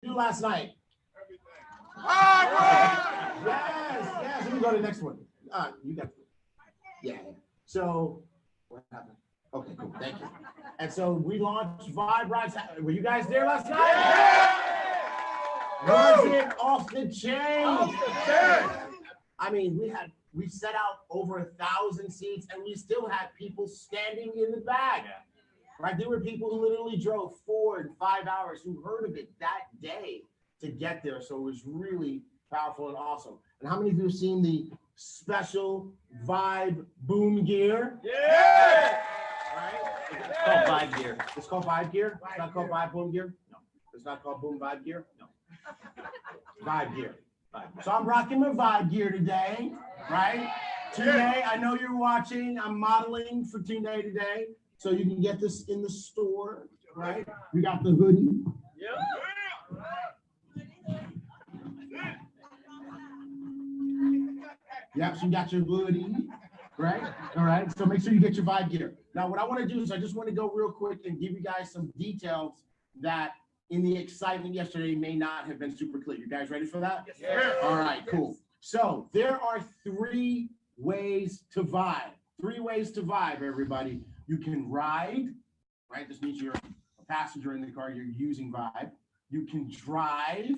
do last night? Yes. Let me go to the next one. You got. Yeah. So what happened? Okay, cool. Thank you. And so we launched Vibe Rides. Were you guys there last night? Was it off the chain? I mean, we set out over 1,000 seats, and we still had people standing in the back. Right? There were people who literally drove 4 and 5 hours who heard of it that day to get there. So it was really powerful and awesome. And how many of you have seen the special Vibe boom gear? Yeah! Right? It's called Vibe gear. It's called Vibe gear? It's not called Vibe boom gear? No. It's not called boom Vibe gear? No. Vibe gear. So I'm rocking my Vibe gear today, right? Today, I know you're watching. I'm modeling for today today. So you can get this in the store, right? We got the hoodie. Yep, so you got your hoodie, right? All right, so make sure you get your Vibe gear. Now, what I want to do is I just want to go real quick and give you guys some details that in the excitement yesterday may not have been super clear. You guys ready for that? Yes, sir. All right, cool. So there are 3 ways to vibe. 3 ways to vibe, everybody. You can ride, right? This means you're a passenger in the car, you're using Vibe. You can drive,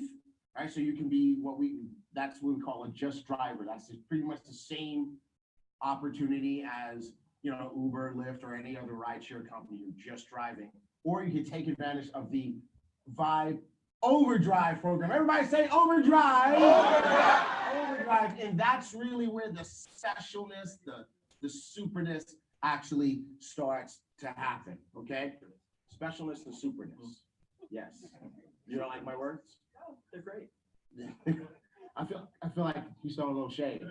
right? So you can be that's what we call a just driver. That's pretty much the same opportunity as, Uber, Lyft, or any other rideshare company. You're just driving. Or you can take advantage of the Vibe Overdrive program. Everybody say Overdrive. Overdrive. And that's really where the specialness, the superness actually starts to happen. Okay? Specialness and superness. Yes. You don't like my words? No, they're great. I feel like he's throwing a little shade.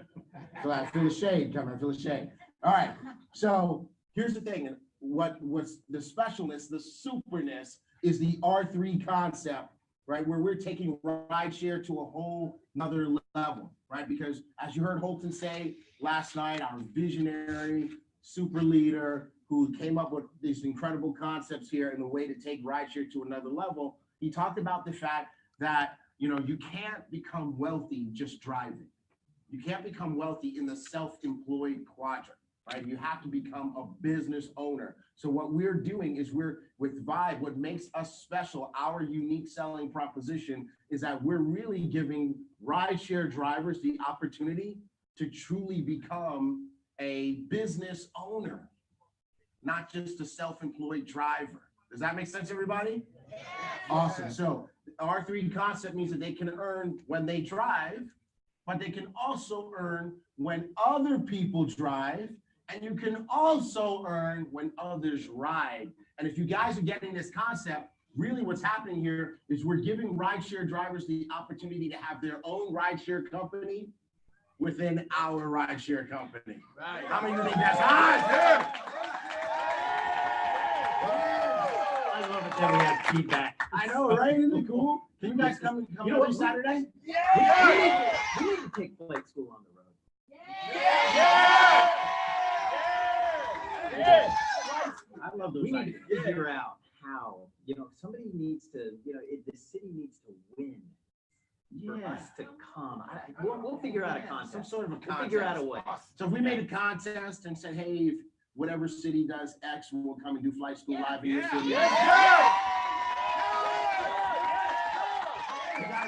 I feel the shade coming. I feel the shade. All right. So here's the thing. What's the specialness, the superness, is the R3 concept, right? Where we're taking rideshare to a whole nother level, right? Because as you heard Holton say last night, our visionary super leader who came up with these incredible concepts here and the way to take rideshare to another level, he talked about the fact that, you can't become wealthy just driving. You can't become wealthy in the self-employed quadrant, right? You have to become a business owner. So what we're doing is with Vibe, what makes us special, our unique selling proposition, is that we're really giving rideshare drivers the opportunity to truly become a business owner, not just a self-employed driver. Does that make sense, everybody? Yeah. Awesome. So the R3 concept means that they can earn when they drive, but they can also earn when other people drive, and you can also earn when others ride. And if you guys are getting this concept, really what's happening here is we're giving rideshare drivers the opportunity to have their own rideshare company within our rideshare company. Right. How many of you think that's hot? I love it that we have feedback. I know, right? Isn't it cool? Can you guys come every Saturday? Yeah. We need to take flight school on the road. Yeah. I love those. We need to figure out how, somebody needs to, the city needs to win for us to come. We'll figure out a contest. Some sort of a contest. We'll figure out a way. So if we made a contest and said, hey, if whatever city does X, we'll come and do flight school live in your city. You guys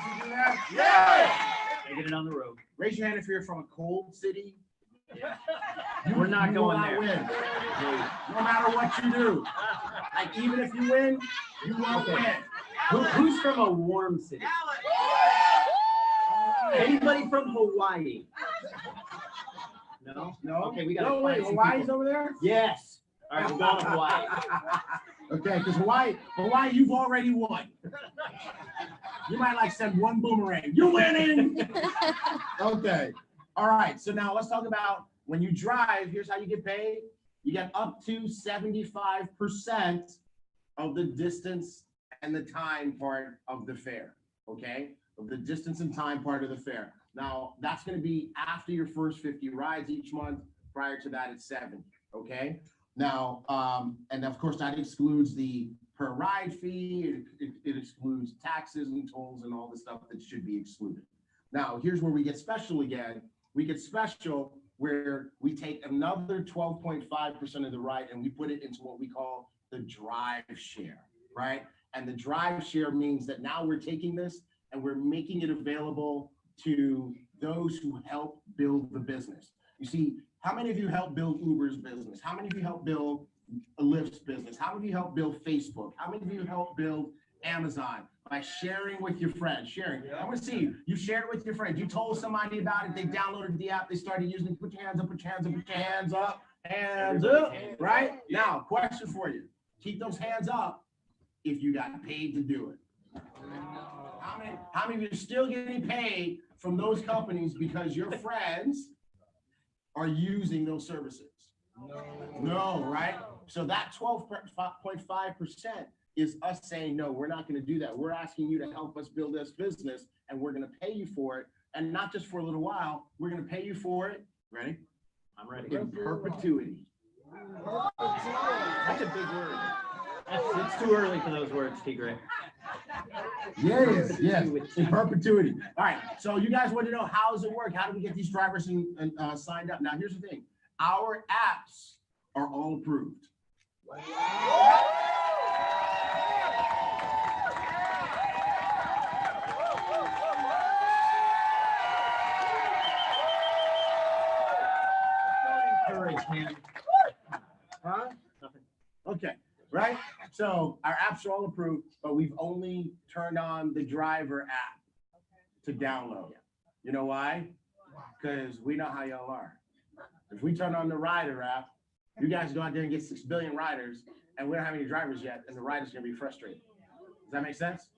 can do that? Yeah. Taking it on the road. Raise your hand if you're from a cold city. Yeah. We're not going there. Win. No matter what you do. Like, even if you win, you won't win. Who's from a warm city? Anybody from Hawaii? No? No? Okay, we got to wait. Hawaii's over there? Yes. All right, we're going to Hawaii. Okay, because Hawaii, you've already won. You might like send one boomerang. You're winning. Okay. All right, so now let's talk about when you drive, here's how you get paid. You get up to 75% of the distance and the time part of the fare, okay? Of the distance and time part of the fare. Now, that's going to be after your first 50 rides each month. Prior to that, it's 70, okay? Now, and of course, that excludes the per ride fee. It excludes taxes and tolls and all the stuff that should be excluded. Now, here's where we get special again. We get special where we take another 12.5% of the ride and we put it into what we call the drive share, right? And the drive share means that now we're taking this and we're making it available to those who help build the business. You see, how many of you help build Uber's business? How many of you help build Lyft's business? How many of you help build Facebook? How many of you help build Amazon? By sharing with your friends, sharing. I want to see you. You shared it with your friends. You told somebody about it. They downloaded the app. They started using it. Put your hands up, put your hands up, put your hands up. Hands up, right? Now, question for you. Keep those hands up if you got paid to do it. How many of you are still getting paid from those companies because your friends are using those services? No, right? So that 12.5% is us saying, no, we're not going to do that. We're asking you to help us build this business and we're going to pay you for it. And not just for a little while, we're going to pay you for it. Ready? I'm ready. In perpetuity. That's a big word. It's too early for those words, Tigray. Yes, yes, in perpetuity. All right, so you guys want to know how does it work? How do we get these drivers signed up? Now, here's the thing. Our apps are all approved. Huh? Okay, right? So our apps are all approved, but we've only turned on the driver app to download. You know why? Because we know how y'all are. If we turn on the rider app, you guys go out there and get 6 billion riders, and we don't have any drivers yet, and the rider's gonna be frustrated. Does that make sense?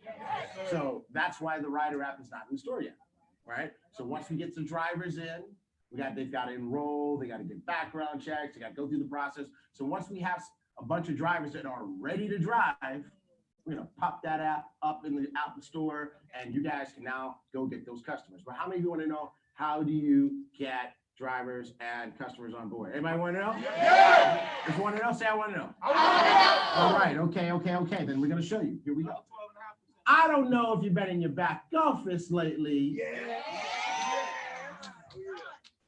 So that's why the rider app is not in the store yet, right? So once we get some drivers in, they've got to enroll, they got to get background checks, they got to go through the process. So once we have a bunch of drivers that are ready to drive, we're gonna pop that app up in the App Store, and you guys can now go get those customers. But how many of you want to know how do you get drivers and customers on board? Anybody want to know? Yeah. If you want to know, say I want to know. All right, okay. Then we're gonna show you. Here we go. I don't know if you've been in your back office lately. Yeah.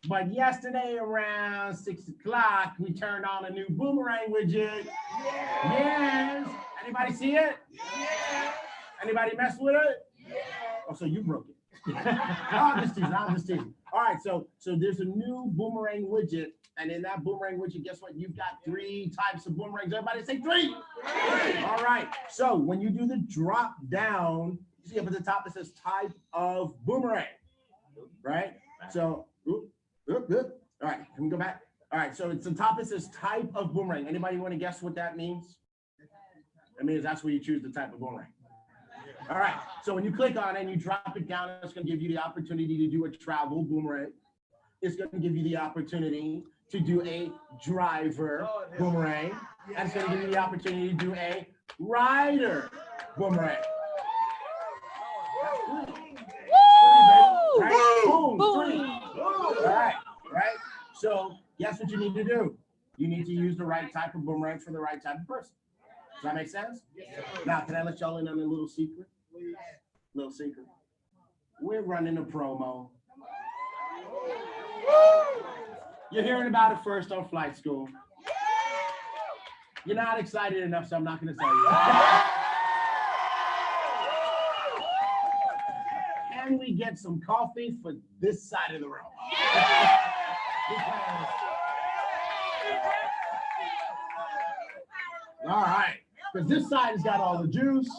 But yesterday around 6 o'clock, we turned on a new boomerang widget. Yeah. Yes. Anybody see it? Yeah. Anybody mess with it? Yeah. Oh, so you broke it. I'm just teasing. All right, so there's a new boomerang widget, and in that boomerang widget, guess what? You've got 3 types of boomerangs. Everybody say 3. All right, so when you do the drop down, you see up at the top it says type of boomerang, right? So, good. All right, can we go back? All right, so it's the top, it says type of boomerang. Anybody want to guess what that means? That means that's where you choose the type of boomerang. All right, so when you click on it and you drop it down, it's going to give you the opportunity to do a travel boomerang. It's going to give you the opportunity to do a driver boomerang. And it's going to give you the opportunity to do a rider boomerang. Right? Boom, 3. All right. So guess what you need to do? You need to use the right type of boomerang for the right type of person. Does that make sense? Yes. Now, can I let y'all in on a little secret? Little secret. We're running a promo. You're hearing about it first on Flight School. You're not excited enough, so I'm not going to tell you. Can we get some coffee for this side of the room? All right, because this side has got all the juice.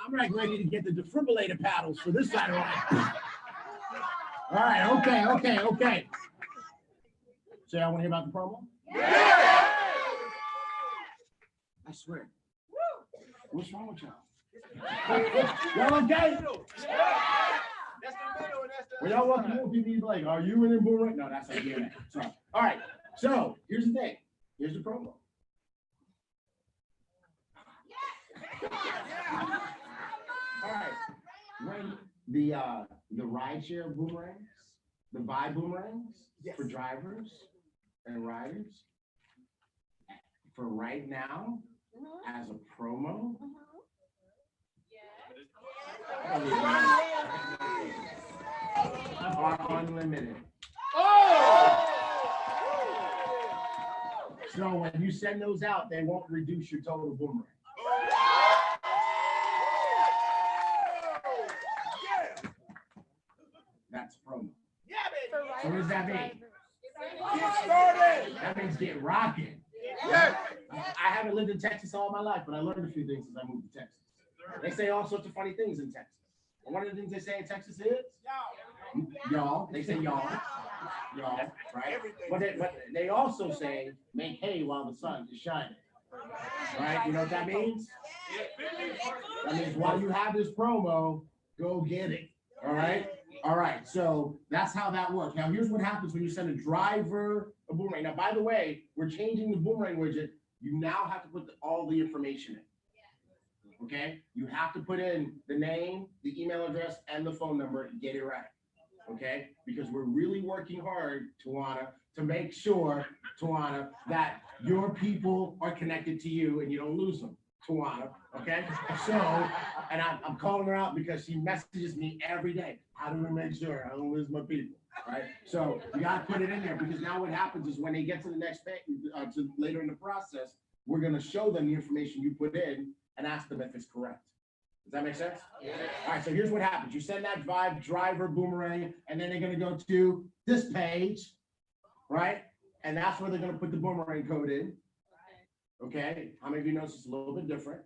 I'm like ready to get the defibrillator paddles for this side of the room. All right, okay. So y'all want to hear about the promo? Yeah! I swear. What's wrong with y'all? Y'all okay? When y'all walk in, people be like, are you in a boomerang? No, that's not good. Sorry. All right, so here's the thing. Here's the promo. All right, when the rideshare boomerangs the Vibe boomerangs for drivers and riders for right now as a promo. Are unlimited. So when you send those out, they won't reduce your total boomerang. That's promo. So what does that mean? That means get rocking. I haven't lived in Texas all my life, but I learned a few things since I moved to Texas. They say all sorts of funny things in Texas. And one of the things they say in Texas is y'all. They say y'all, right? But they also say make hay while the sun is shining, right? You know what that means? That means while you have this promo, go get it. All right. All right. So that's how that works. Now here's what happens when you send a driver a boomerang. Now, by the way, we're changing the boomerang widget. You now have to put all the information in. Okay, you have to put in the name, the email address, and the phone number and get it right. Okay, because we're really working hard, Tawana, to make sure, Tawana, that your people are connected to you and you don't lose them, Tawana. Okay, so, and I'm calling her out because she messages me every day. How do we make sure I don't lose my people? Right, so you got to put it in there because now what happens is when they get to the next page, to later in the process, we're going to show them the information you put in and ask them if it's correct. Does that make sense? Yeah. All right, so here's what happens. You send that Vibe driver boomerang, and then they're going to go to this page, right? And that's where they're going to put the boomerang code in. Okay, how many of you notice it's a little bit different?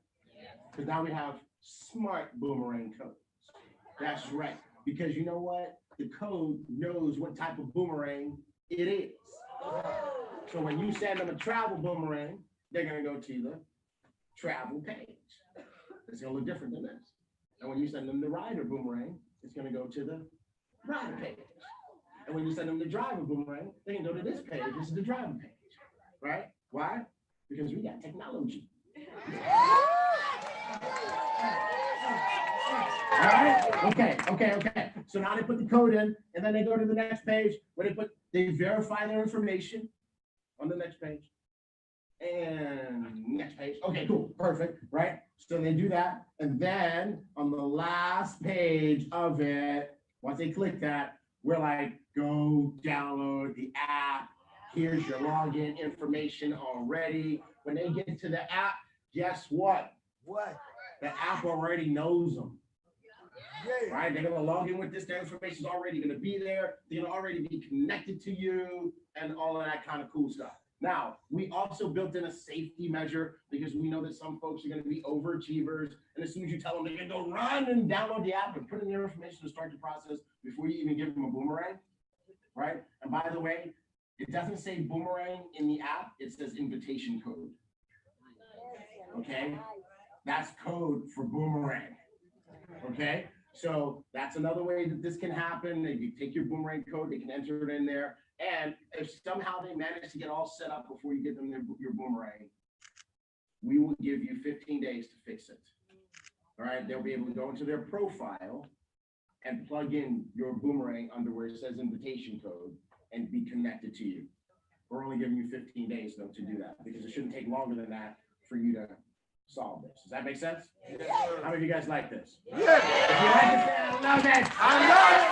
Because now we have smart boomerang codes. That's right, because you know what? The code knows what type of boomerang it is. So when you send them a travel boomerang, they're going to go to the travel page. It's going to look different than this. And when you send them the rider boomerang, it's going to go to the rider page. And when you send them the driver boomerang, they can go to this page. This is the driver page, right? Why? Because we got technology. All right? Okay. So now they put the code in, and then they go to the next page where they verify their information on the next page. And next page. Okay, cool, perfect, right? So they do that, and then on the last page of it, once they click that, we're like, go download the app. Here's your login information already. When they get to the app, guess what? What? The app already knows them. Right? They're gonna log in with this. Their information is already gonna be there. They're gonna already be connected to you and all of that kind of cool stuff. Now, we also built in a safety measure because we know that some folks are going to be overachievers. And as soon as you tell them they're going to go run and download the app and put in their information to start the process before you even give them a boomerang, right? And by the way, it doesn't say boomerang in the app. It says invitation code. Okay? That's code for boomerang. Okay? So that's another way that this can happen. If you take your boomerang code, they can enter it in there. And if somehow they manage to get all set up before you get them your boomerang, we will give you 15 days to fix it. All right, they'll be able to go into their profile and plug in your boomerang under where it says invitation code and be connected to you. We're only giving you 15 days though to do that because it shouldn't take longer than that for you to solve this. Does that make sense? Yeah. How many of you guys like this? Yeah. If you like it, I love it. I love it.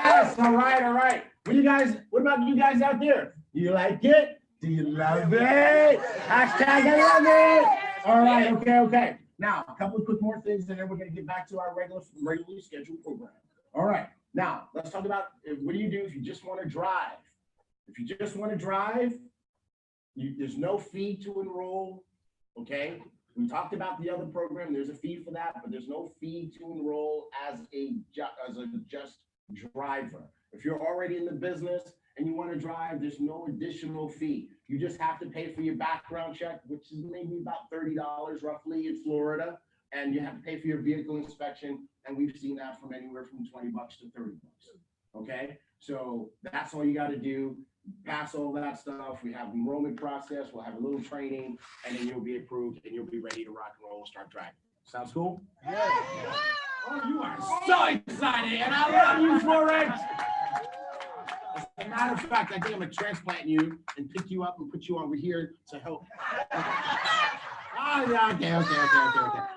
Yes. All right. What about you guys out there? Do you like it? Do you love it? Hashtag I love it. All right. Okay. Now, a couple of quick more things, and then we're going to get back to our regularly scheduled program. All right. Now, let's talk about what do you do if you just want to drive? If you just want to drive, there's no fee to enroll. Okay. We talked about the other program. There's a fee for that, but there's no fee to enroll as a just driver. If you're already in the business and you want to drive, there's no additional fee. You just have to pay for your background check, which is maybe about $30 roughly in Florida, and you have to pay for your vehicle inspection, and we've seen that from anywhere from $20 to $30. Okay, so that's all you got to do. Pass all that stuff. We have enrollment process. We'll have a little training, and then you'll be approved, and you'll be ready to rock and roll and start driving. Sounds cool? Yeah. Oh, you are so excited, and I love you for it. As a matter of fact, I think I'm gonna transplant you and pick you up and put you over here to help. Oh, yeah, okay.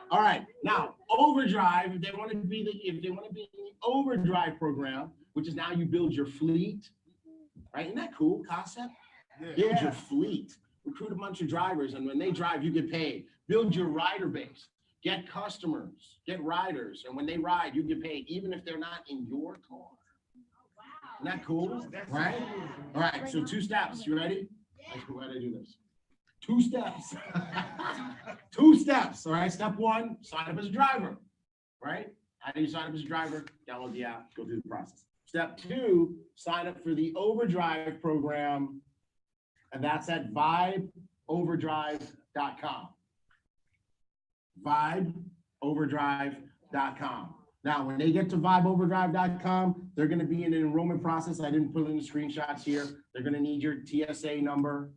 All right, now Overdrive, if they want to be in the Overdrive program, which is now you build your fleet, right? Isn't that cool concept? Build your fleet, recruit a bunch of drivers, and when they drive, you get paid. Build your rider base, get customers, get riders, and when they ride, you get paid, even if they're not in your car. Isn't that cool? Right? All right, so 2 steps. You ready? Why did I do this? 2 steps. 2 steps. All right. Step 1, sign up as a driver. Right? How do you sign up as a driver? Download the app, go through the process. Step 2, sign up for the Overdrive program. And that's at vibeoverdrive.com. Vibeoverdrive.com. Now, when they get to vibeoverdrive.com, they're going to be in an enrollment process. I didn't put in the screenshots here. They're going to need your TSA number.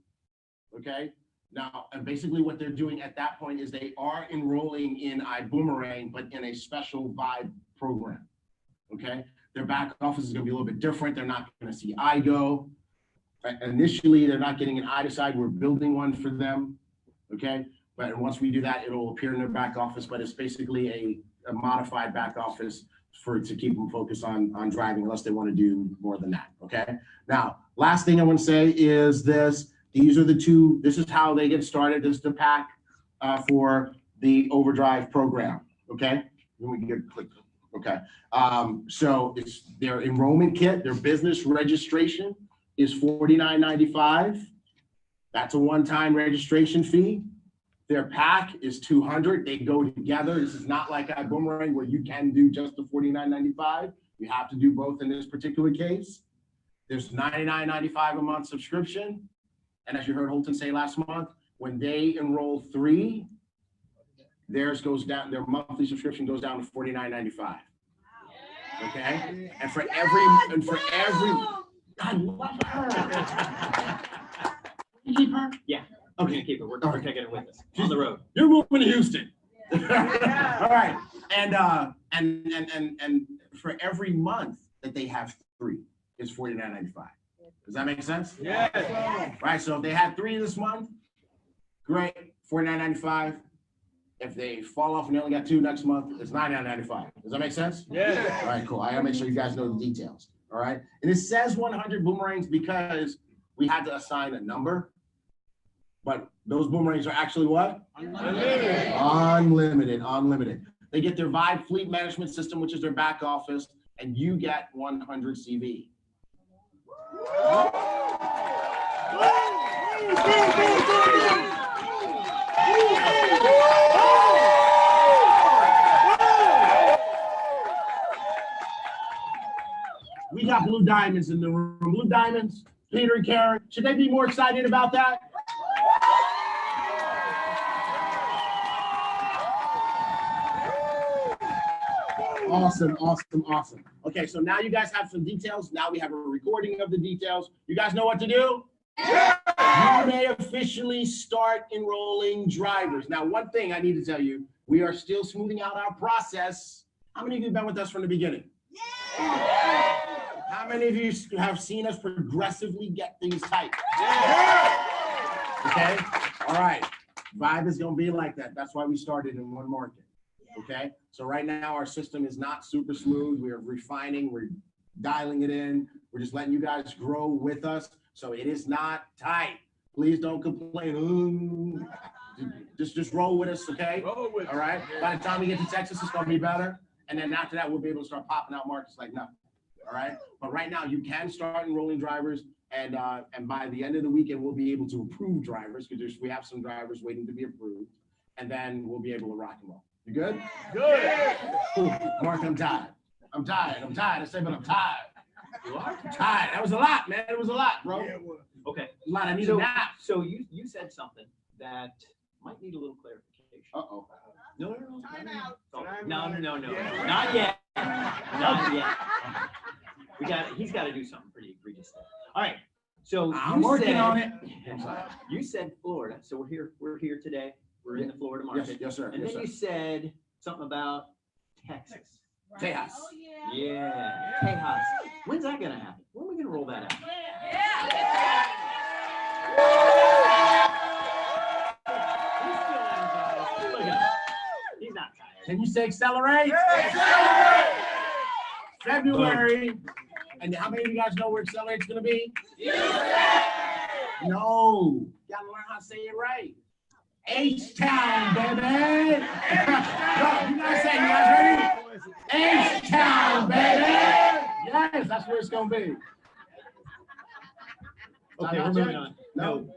Okay. Now, and basically what they're doing at that point is they are enrolling in iBuumerang, but in a special Vibe program. Okay. Their back office is going to be a little bit different. They're not going to see iGo. Initially, they're not getting an iDecide. We're building one for them. Okay. But once we do that, it'll appear in their back office, but it's basically a modified back office to keep them focused on driving, unless they want to do more than that. Okay. Now, last thing I want to say is this. These are the 2. This is how they get started. This is the pack for the Overdrive program. Okay. We can get click. Okay. So it's their enrollment kit. Their business registration is $49.95. That's a one-time registration fee. Their pack is $200. They go together. This is not like iBuumerang where you can do just the $49.95. You have to do both in this particular case. There's $99.95 a month subscription. And as you heard Holton say last month, when they enroll 3, theirs goes down, their monthly subscription goes down to $49.95. Okay? And for every, I love her. You keep her? Yeah. Okay. We're gonna keep it. We're taking it with us on the road. You're moving to Houston. All right. And for every month that they have 3, it's $49.95. Does that make sense? Yes. Right. So if they had 3 this month, great, $49.95. If they fall off and they only got 2 next month, it's $99.95. Does that make sense? Yeah. All right, cool. I gotta make sure you guys know the details. All right. And it says 100 boomerangs because we had to assign a number. But those boomerangs are actually what? Unlimited. Unlimited. They get their Vibe fleet management system, which is their back office, and you get 100 CV. We got blue diamonds in the room. Blue diamonds, Peter and Karen. Should they be more excited about that? Awesome. Okay, so now you guys have some details. Now we have a recording of the details. You guys know what to do? Yeah! You may officially start enrolling drivers. Now, one thing I need to tell you, we are still smoothing out our process. How many of you have been with us from the beginning? Yeah! How many of you have seen us progressively get things tight? Yeah! Okay, all right. Vibe is gonna be like that. That's why we started in one market. Okay, so right now our system is not super smooth. We're refining, we're dialing it in. We're just letting you guys grow with us. So it is not tight. Please don't complain. Ooh. Just roll with us, okay? Roll with all right. By the time we get to Texas, it's gonna be better. And then after that, we'll be able to start popping out markets like nothing. All right. But right now you can start enrolling drivers, and by the end of the weekend, we'll be able to approve drivers because we have some drivers waiting to be approved, and then we'll be able to rock and roll. You good? Good. Ooh, Mark, I'm tired. I said, but I'm tired. You are? I'm tired. That was a lot, man. It was a lot, bro. Yeah, okay. A lot. I need a nap. So you said something that might need a little clarification. Uh-oh. No. Time out. No. Yeah. Not yet. Not yet. He's got to do something pretty egregious there. All right. So I'm working on it. You said Florida. So we're here today. We're in the Florida market. Yes, sir. And then you said something about Texas. Tejas. Yeah, Tejas. When's that gonna happen? When are we gonna roll that out? He's still energized. Look at him. He's not tired. Can you say accelerate? February. And how many of you guys know where accelerate's gonna be? No. You gotta learn how to say it right. H-Town, baby. No, you guys say, you guys ready? H-Town, baby. Yes, that's where it's gonna be. Okay, we're moving on. No.